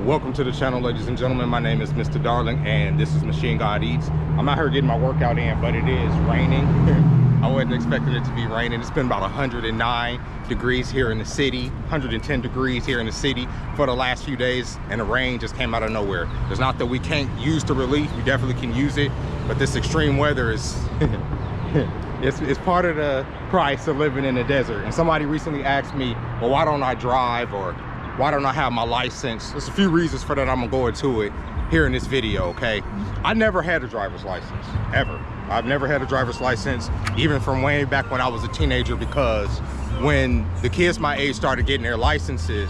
Welcome to the channel, ladies and gentlemen. My name is Mr. Darling, and this is Machine God Eats. I'm out here getting my workout in, but it is raining. I wasn't expecting it to be raining. It's been about 109 degrees here in the city, 110 degrees here in the city for the last few days, and the rain just came out of nowhere. It's not that we can't use the relief, we definitely can use it, but this extreme weather is it's part of the price of living in the desert. And somebody recently asked me, well, why don't I drive, or why don't I have my license? There's a few reasons for that. I'm gonna go into it here in this video, okay? I never had a driver's license, ever. I've never had a driver's license, even from way back when I was a teenager, because when the kids my age started getting their licenses,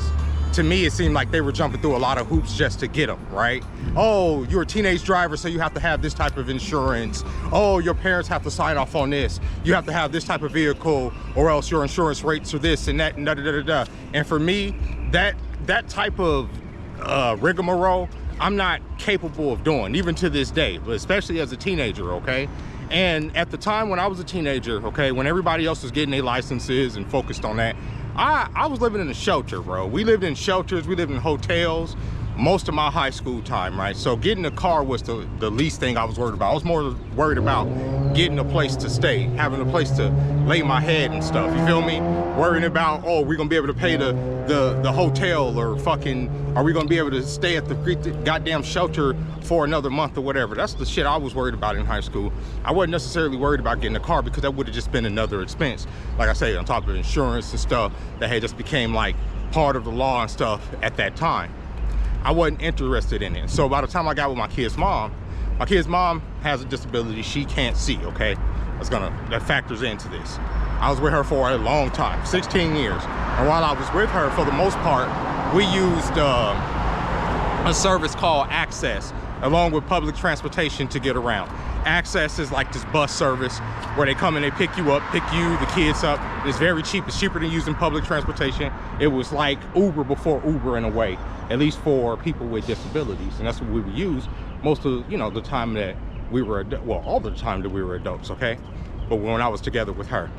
to me, it seemed like they were jumping through a lot of hoops just to get them, right? Oh, you're a teenage driver, so you have to have this type of insurance. Oh, your parents have to sign off on this. You have to have this type of vehicle, or else your insurance rates are this and that and da-da-da-da-da. And for me, that type of rigmarole, I'm not capable of doing, even to this day, but especially as a teenager, okay? And at the time when I was a teenager, okay, when everybody else was getting their licenses and focused on that, I was living in a shelter, bro. We lived in shelters, we lived in hotels most of my high school time, right? So getting a car was the least thing I was worried about. I was more worried about getting a place to stay, having a place to lay my head and stuff, you feel me? Worrying about, oh, we're gonna be able to pay the hotel, or fucking, are we gonna be able to stay at the goddamn shelter for another month or whatever. That's the shit I was worried about in high school. I wasn't necessarily worried about getting a car, because that would have just been another expense. Like I say, on top of insurance and stuff that had just became like part of the law and stuff at that time. I wasn't interested in it. So by the time I got with my kid's mom has a disability. She can't see, okay? That factors into this. I was with her for a long time, 16 years. And while I was with her, for the most part, we used a service called Access, along with public transportation to get around. Access is like this bus service where they come and they pick you up, pick you, the kids up. It's very cheap. It's cheaper than using public transportation. It was like Uber before Uber in a way, at least for people with disabilities. And that's what we would use most of, the time that we were, well, all the time that we were adults, okay? But when I was together with her.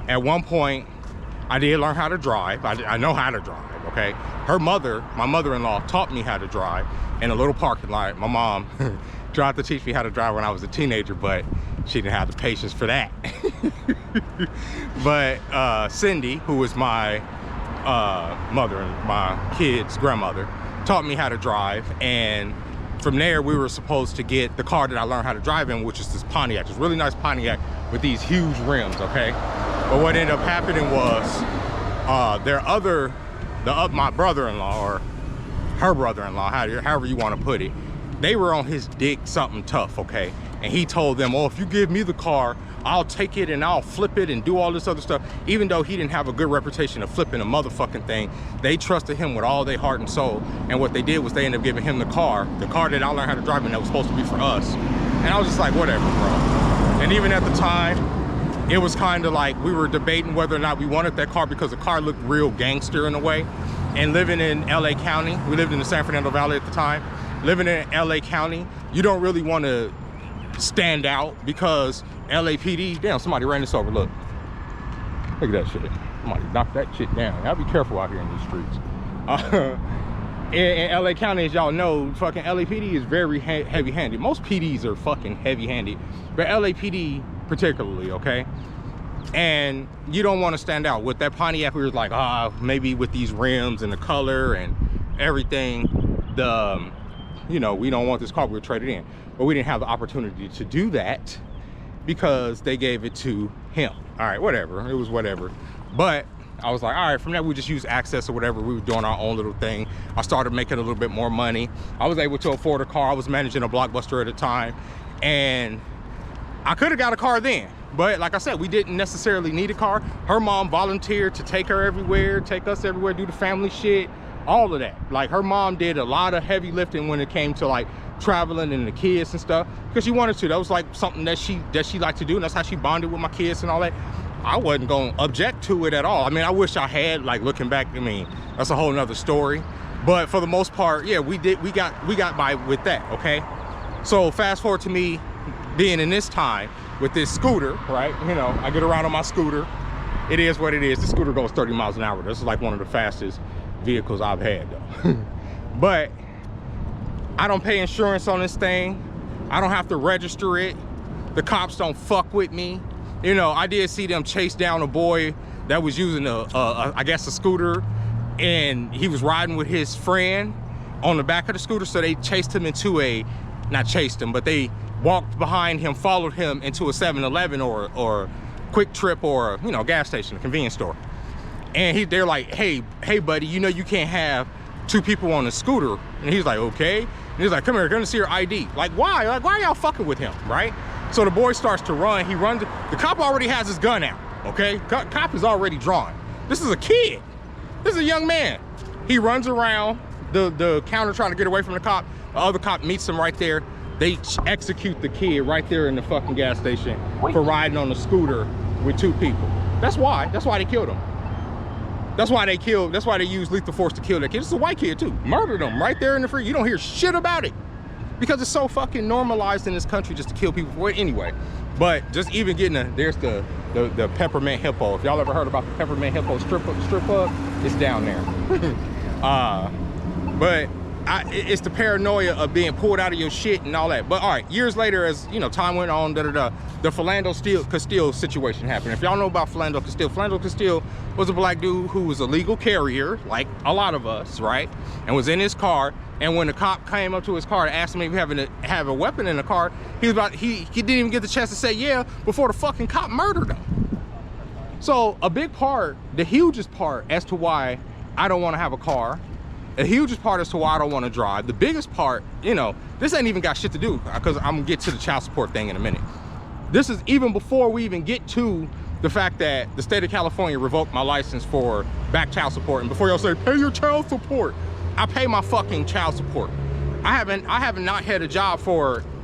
At one point, I did learn how to drive. I know how to drive, okay? My mother-in-law taught me how to drive in a little parking lot. My mom tried to teach me how to drive when I was a teenager, but she didn't have the patience for that. But Cindy, who was my mother and my kid's grandmother, taught me how to drive. And from there, we were supposed to get the car that I learned how to drive in, which is this Pontiac. This really nice Pontiac with these huge rims, okay? But what ended up happening was my brother-in-law, or her brother-in-law, however you want to put it, they were on his dick something tough, okay? And he told them, oh, if you give me the car, I'll take it and I'll flip it and do all this other stuff. Even though he didn't have a good reputation of flipping a motherfucking thing, they trusted him with all their heart and soul. And what they did was they ended up giving him the car that I learned how to drive in, that was supposed to be for us. And I was just like, whatever, bro. And even at the time, it was kind of like we were debating whether or not we wanted that car, because the car looked real gangster in a way. And living in LA County, we lived in the San Fernando Valley at the time. Living in LA County, you don't really want to stand out, because LAPD, damn, somebody ran this over, look at that shit. Somebody knocked that shit down. I'll be careful out here in these streets. In LA County, as y'all know, fucking LAPD is very heavy-handed. Most PDs are fucking heavy-handed, but LAPD particularly, okay? And you don't want to stand out. With that Pontiac, we were like, maybe with these rims and the color and everything, we don't want this car, we'll trade it in. But we didn't have the opportunity to do that because they gave it to him. All right, whatever, it was whatever. But I was like, all right, from that we just use Access or whatever. We were doing our own little thing. I started making a little bit more money. I was able to afford a car. I was managing a Blockbuster at the time, and I could have got a car then. But like I said, we didn't necessarily need a car. Her mom volunteered to take her everywhere, take us everywhere, do the family shit, all of that. Like, her mom did a lot of heavy lifting when it came to like traveling and the kids and stuff, because she wanted to. That was like something that she liked to do, and that's how she bonded with my kids and all that. I wasn't gonna object to it at all. I mean, I wish I had, like, looking back, I mean, that's a whole nother story. But for the most part, yeah, we got by with that, okay? So fast forward to me being in this time with this scooter, right? I get around on my scooter. It is what it is. The scooter goes 30 miles an hour. This is like one of the fastest vehicles I've had, though. but I don't pay insurance on this thing. I don't have to register it. The cops don't fuck with me. You know, I did see them chase down a boy that was using I guess a scooter, and he was riding with his friend on the back of the scooter. So they chased him into not chased him, but they walked behind him, followed him into a 7-Eleven or Quick Trip, or, you know, gas station, a convenience store. And they're like, hey buddy, you know you can't have 2 people on a scooter. And he's like, okay. And he's like, come here, gonna see your ID. Like, why? Like, why are y'all fucking with him, right? So the boy starts to run. He runs. The cop already has his gun out, okay? Cop is already drawn. This is a kid. This is a young man. He runs around the counter trying to get away from the cop. The other cop meets him right there. They execute the kid right there in the fucking gas station for riding on a scooter with 2 people. That's why they killed him. That's why they used lethal force to kill that kid. It's a white kid too. Murdered him right there in the free. You don't hear shit about it because it's so fucking normalized in this country just to kill people for it anyway. But just even getting there's the peppermint hippo. If y'all ever heard about the peppermint hippo strip club, it's down there. But it's the paranoia of being pulled out of your shit and all that. But all right, years later, as you know, time went on, the Philando Castile situation happened. If y'all know about Philando Castile was a black dude who was a legal carrier, like a lot of us, right? And was in his car. And when the cop came up to his car and asked him if he have a weapon in the car, he didn't even get the chance to say yeah before the fucking cop murdered him. So a big part, the hugest part as to why I don't want to have a car, the hugest part as to why I don't want to drive, the biggest part, you know, this ain't even got shit to do, because I'm gonna get to the child support thing in a minute. This is even before we even get to the fact that the state of California revoked my license for back child support. And before y'all say, pay your child support, I pay my fucking child support. I have not had a job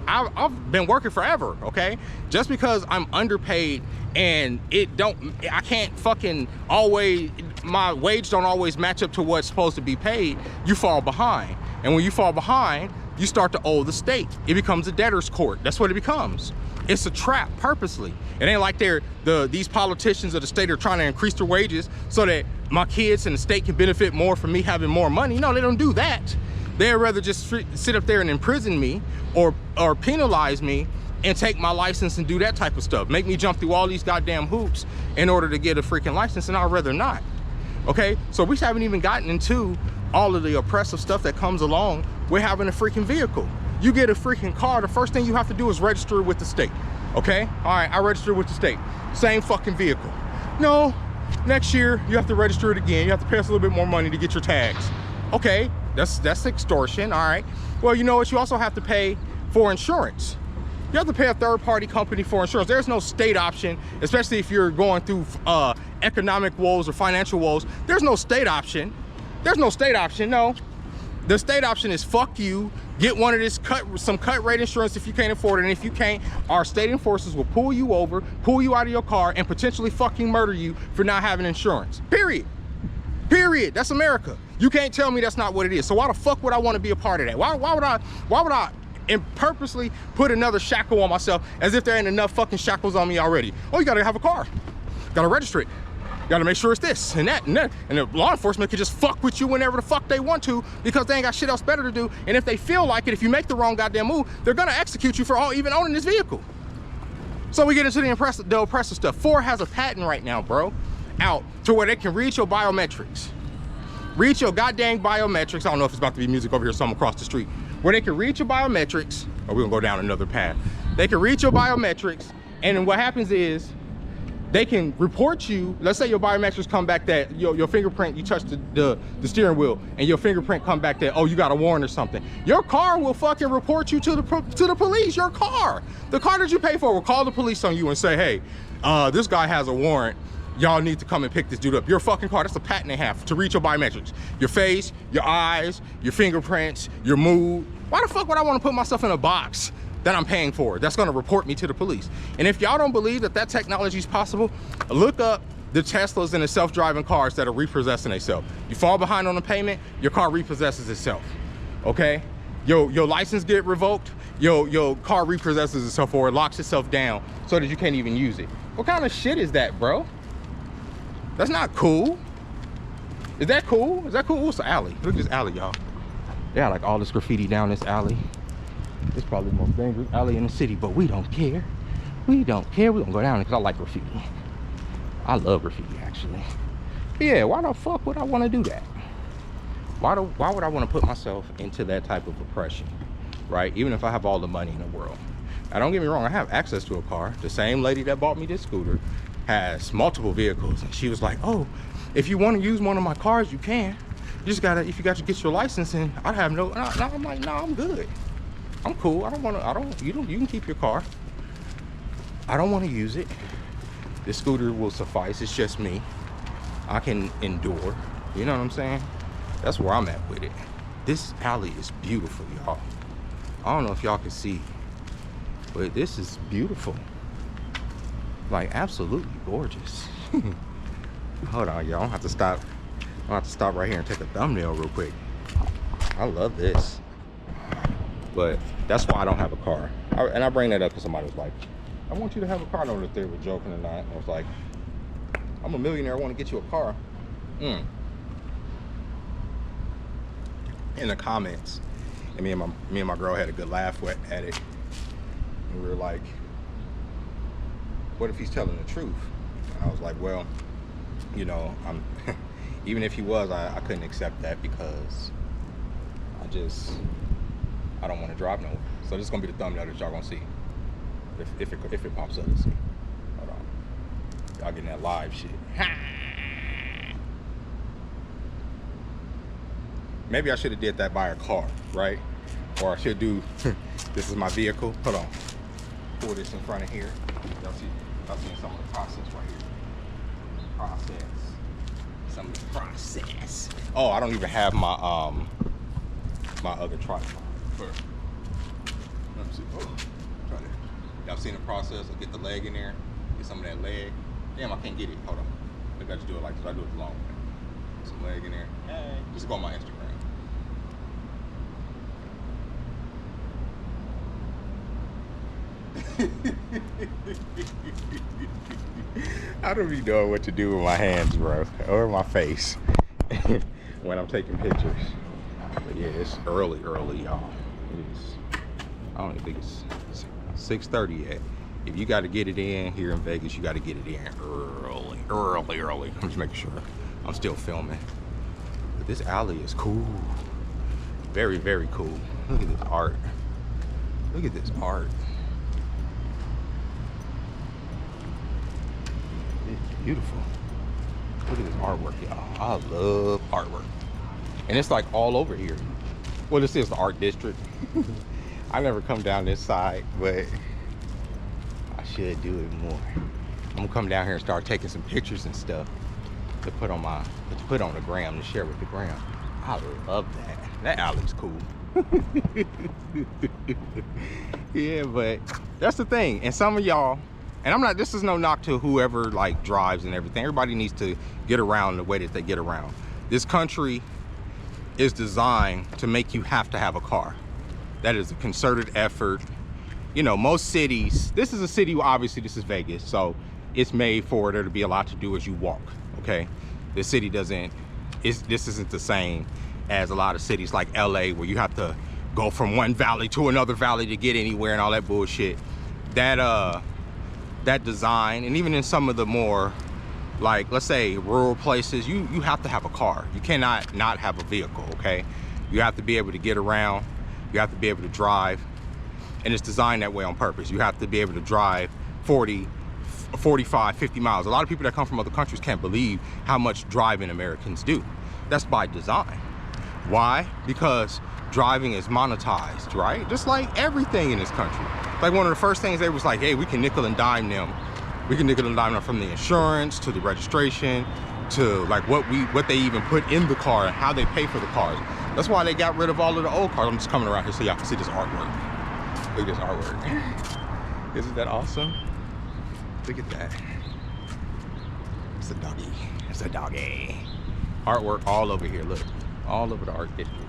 I've been working forever, okay? Just because I'm underpaid and I can't fucking always, my wage don't always match up to what's supposed to be paid, you fall behind. And when you fall behind, you start to owe the state. It becomes a debtor's court. That's what it becomes. It's a trap purposely. It ain't like these politicians of the state are trying to increase their wages so that my kids and the state can benefit more from me having more money. No, they don't do that. They'd rather just sit up there and imprison me or penalize me and take my license and do that type of stuff. Make me jump through all these goddamn hoops in order to get a freaking license, and I'd rather not. Okay, so we haven't even gotten into all of the oppressive stuff that comes along with having a freaking vehicle. You get a freaking car, the first thing you have to do is register with the state. Okay, all right, I registered with the state. Same fucking vehicle. No, next year you have to register it again. You have to pay us a little bit more money to get your tags. Okay, that's extortion, all right. Well, you know what, you also have to pay for insurance. You have to pay a third-party company for insurance. There's no state option, especially if you're going through economic woes or financial woes. There's no state option. There's no state option, no. The state option is fuck you, get one of this some cut rate insurance if you can't afford it, and if you can't, our state enforcers will pull you over, pull you out of your car, and potentially fucking murder you for not having insurance. Period. Period. That's America. You can't tell me that's not what it is. So why the fuck would I want to be a part of that? Why would I and purposely put another shackle on myself as if there ain't enough fucking shackles on me already? Oh, you gotta have a car, gotta register it, gotta make sure it's this and that and that, and the law enforcement can just fuck with you whenever the fuck they want to because they ain't got shit else better to do. And if they feel like it, if you make the wrong goddamn move, they're gonna execute you for even owning this vehicle. So we get into the oppressive stuff. Ford has a patent right now, bro, out to where they can read your biometrics. Read your goddamn biometrics. I don't know if it's about to be music over here, so I'm across the street. Where they can read your biometrics, or we're gonna go down another path. They can read your biometrics, and then what happens is they can report you. Let's say your biometrics come back that your fingerprint, you touch the steering wheel, and your fingerprint come back that, oh, you got a warrant or something. Your car will fucking report you to the police. Your car, the car that you pay for, will call the police on you and say, hey, this guy has a warrant. Y'all need to come and pick this dude up. Your fucking car, that's a patent they have to read your biometrics. Your face, your eyes, your fingerprints, your mood. Why the fuck would I want to put myself in a box that I'm paying for that's gonna report me to the police? And if y'all don't believe that technology is possible, look up the Teslas and the self-driving cars that are repossessing themselves. You fall behind on the payment, your car repossesses itself, okay? Your license get revoked, your car repossesses itself, or it locks itself down so that you can't even use it. What kind of shit is that, bro? That's not cool. Is that cool? Is that cool? What's the alley? Look at this alley, y'all. They got like all this graffiti down this alley. It's probably the most dangerous alley in the city, but we don't care. We don't care. We're gonna go down because I like graffiti. I love graffiti, actually. But yeah, why the fuck would I want to do that? Why would I want to put myself into that type of oppression, right? Even if I have all the money in the world. Now, don't get me wrong, I have access to a car. The same lady that bought me this scooter has multiple vehicles, and she was like, oh, if you want to use one of my cars, you can. You just gotta, if you got to get your license, and I have no, I'm like, no, I'm good. I'm cool. You can keep your car. I don't want to use it. This scooter will suffice. It's just me. I can endure. You know what I'm saying? That's where I'm at with it. This alley is beautiful, y'all. I don't know if y'all can see, but this is beautiful. Like, absolutely gorgeous. Hold on, y'all. I have to stop. I'll have to stop right here and take a thumbnail real quick. I love this. But that's why I don't have a car. And I bring that up because somebody was like, I want you to have a car. I don't know if they were joking or not. I was like, I'm a millionaire. I want to get you a car. In the comments, and me and my girl had a good laugh at it. And we were like, what if he's telling the truth? And I was like, well, you know, even if he was, I couldn't accept that because I don't want to drive nowhere. So this is gonna be the thumbnail that y'all gonna see if it pops up. Let's see. Hold on, y'all getting that live shit. Maybe I should have did that by a car, right? Or I should do. This is my vehicle. Hold on. Pull this in front of here. Y'all seeing some of the process right here. Some of the process. Oh, I don't even have my my other tripod. Let me see. Oh, try that. Y'all seen the process? I'll get the leg in there. Get some of that leg. Damn, I can't get it. Hold on. Maybe I just do it like this. I do it the long way. Some leg in there. Hey. Just go on my Instagram. I don't be knowing what to do with my hands, bro, or my face when I'm taking pictures. But yeah, it's early, y'all. I don't even think it's 6:30 yet. If you got to get it in here in Vegas, you got to get it in early. I'm just making sure I'm still filming. But this alley is cool. Very, very cool. Look at this art. Look at this art. It's beautiful. Look at this artwork, y'all. I love artwork. And it's like all over here. Well, this is the art district. I never come down this side, but I should do it more. I'm gonna come down here and start taking some pictures and stuff to put on the gram, to share with the gram. I love that. That alley's cool. Yeah, but that's the thing. And some of y'all, and this is no knock to whoever like drives and everything. Everybody needs to get around the way that they get around. This country is designed to make you have to have a car. That is a concerted effort. You know, most cities, this is a city, obviously this is Vegas, so it's made for there to be a lot to do as you walk, okay? This city this isn't the same as a lot of cities like LA, where you have to go from one valley to another valley to get anywhere and all that bullshit. That design, and even in some of the more, like, let's say rural places, you have to have a car. You cannot not have a vehicle, okay? You have to be able to get around. You have to be able to drive. And it's designed that way on purpose. You have to be able to drive 40, 45, 50 miles. A lot of people that come from other countries can't believe how much driving Americans do. That's by design. Why? Because driving is monetized, right? Just like everything in this country. Like one of the first things they was like, hey, we can nickel and dime them. We can nickel and dime them from the insurance to the registration to like what they even put in the car and how they pay for the cars. That's why they got rid of all of the old cars. I'm just coming around here so y'all can see this artwork. Look at this artwork. Isn't that awesome? Look at that. It's a doggy. It's a doggy. Artwork all over here, look. All over the art district.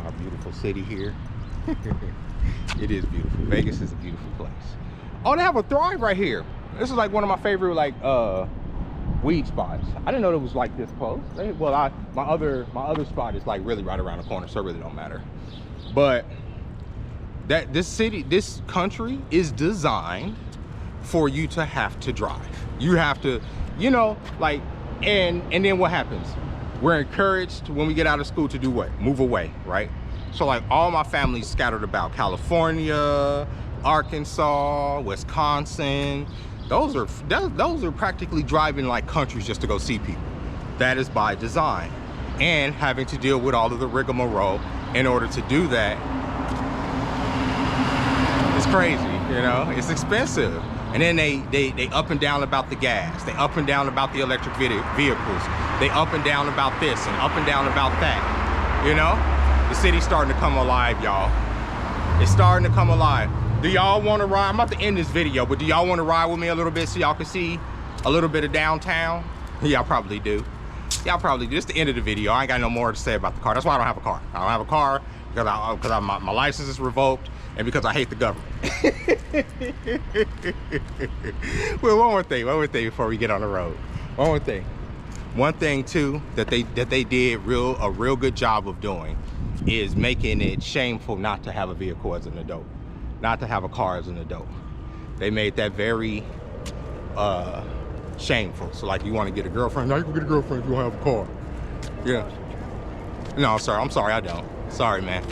Our beautiful city here. It is beautiful. Vegas is a beautiful place. Oh, they have a Thrive right here. This is like one of my favorite like weed spots. I didn't know it was like this close. Well, my other spot is like really right around the corner, so it really don't matter. But this country is designed for you to have to drive. You have to, you know, like, and then what happens? We're encouraged when we get out of school to do what? Move away, right? So like all my family's scattered about California, Arkansas, Wisconsin. Those are practically driving like countries just to go see people. That is by design. And having to deal with all of the rigmarole in order to do that. It's crazy, you know, it's expensive. And then they up and down about the gas. They up and down about the electric vehicles. They up and down about this and up and down about that. You know, the city's starting to come alive, y'all. It's starting to come alive. Do y'all want to ride? I'm about to end this video, but do y'all want to ride with me a little bit so y'all can see a little bit of downtown? Y'all probably do. Y'all probably do. This is the end of the video. I ain't got no more to say about the car. That's why I don't have a car. I don't have a car because my license is revoked and because I hate the government. Well, one more thing before we get on the road. One thing too that they did a real good job of doing is making it shameful not to have a vehicle as an adult, not to have a car as an adult. They made that very shameful. So like, you want to get a girlfriend? No, you can get a girlfriend if you don't have a car. Yeah. No, I'm sorry, I don't. Sorry, man.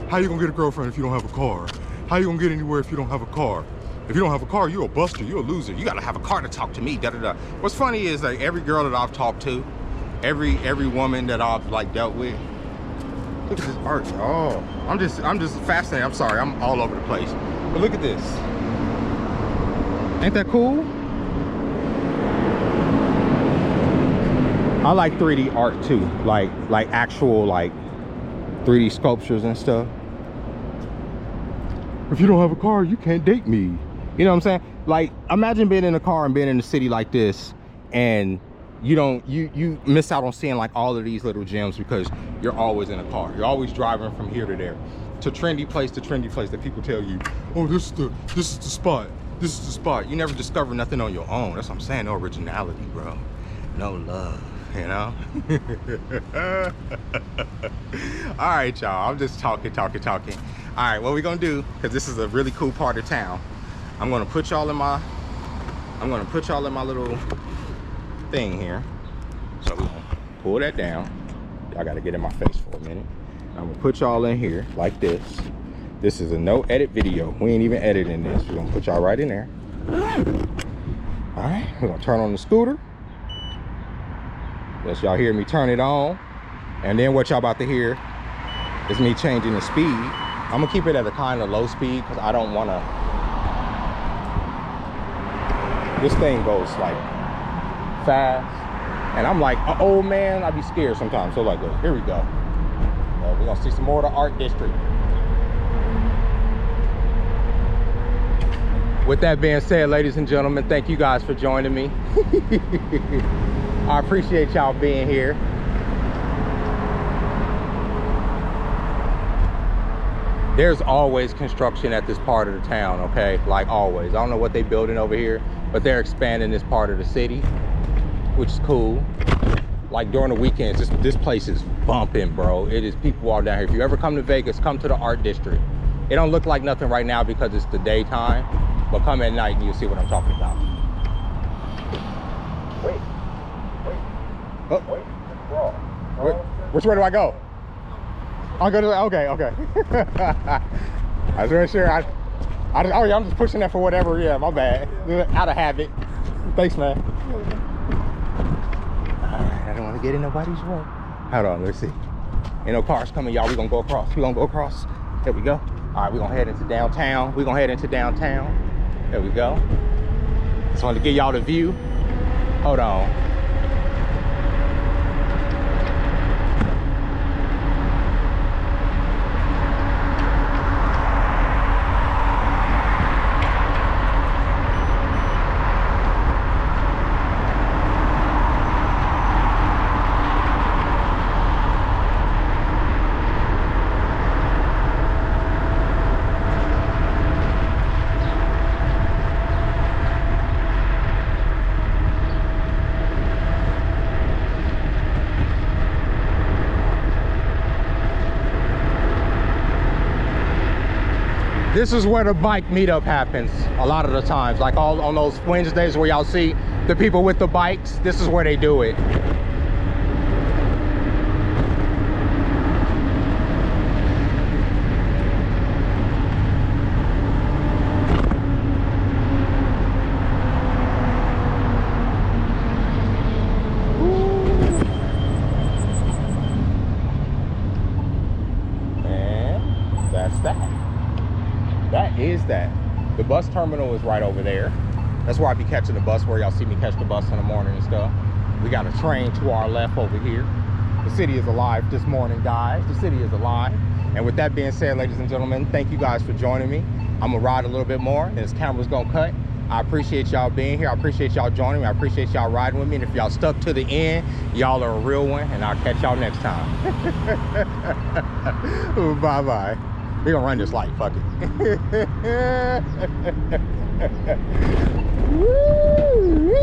How you gonna get a girlfriend if you don't have a car? How you gonna get anywhere if you don't have a car? If you don't have a car, you're a buster, you're a loser. You gotta have a car to talk to me, da-da-da. What's funny is like every girl that I've talked to, every woman that I've like dealt with, look at this art. Oh, I'm just fascinated. I'm sorry, I'm all over the place. But look at this. Ain't that cool? I like 3D art too, like actual like 3D sculptures and stuff. If you don't have a car, you can't date me. You know what I'm saying? Like, imagine being in a car and being in a city like this, and you miss out on seeing like all of these little gems because you're always in a car. You're always driving from here to there, to trendy place that people tell you, oh, this is the spot. This is the spot. You never discover nothing on your own. That's what I'm saying. No originality, bro. No love. You know. All right, y'all, I'm just talking. All right, what we gonna do, because this is a really cool part of town, I'm gonna put y'all in my little thing here. So we're gonna pull that down. Y'all gotta get in my face for a minute. I'm gonna put y'all in here like this. This is a no edit video. We ain't even editing this. We're gonna put y'all right in there. All right, we're gonna turn on the scooter. Let y'all hear me turn it on, and then what y'all about to hear is me changing the speed. I'm gonna keep it at a kind of low speed because I don't want to. This thing goes like fast, and I'm like an old man. I be scared sometimes. So like, here we go. We're gonna see some more of the art district. With that being said, ladies and gentlemen, thank you guys for joining me. I appreciate y'all being here. There's always construction at this part of the town, okay? Like always. I don't know what they're building over here, but they're expanding this part of the city, which is cool. Like during the weekends, this place is bumping, bro. It is people all down here. If you ever come to Vegas, come to the art district. It don't look like nothing right now because it's the daytime, but come at night and you'll see what I'm talking about. Wait. Oh. Which way do I go? I'll go to the, okay. I was really sure. Oh yeah, I'm just pushing that for whatever. Yeah, my bad. Out of habit. Thanks, man. All right, I don't want to get in nobody's way. Hold on, let's see. Ain't no cars coming, y'all. We're gonna go across. There we go. All right, we're gonna head into downtown. There we go. Just wanted to give y'all the view. Hold on. This is where the bike meetup happens a lot of the times. Like all on those Wednesdays where y'all see the people with the bikes, this is where they do it. The bus terminal is right over there. That's where I be catching the bus, where y'all see me catch the bus in the morning and stuff. We got a train to our left over here. The city is alive this morning, guys. The city is alive. And with that being said, ladies and gentlemen, thank you guys for joining me. I'm gonna ride a little bit more and this camera's gonna cut. I appreciate y'all being here. I appreciate y'all joining me. I appreciate y'all riding with me. And if y'all stuck to the end, y'all are a real one, and I'll catch y'all next time. Bye-bye. We're gonna run this light, fuck it. Woo!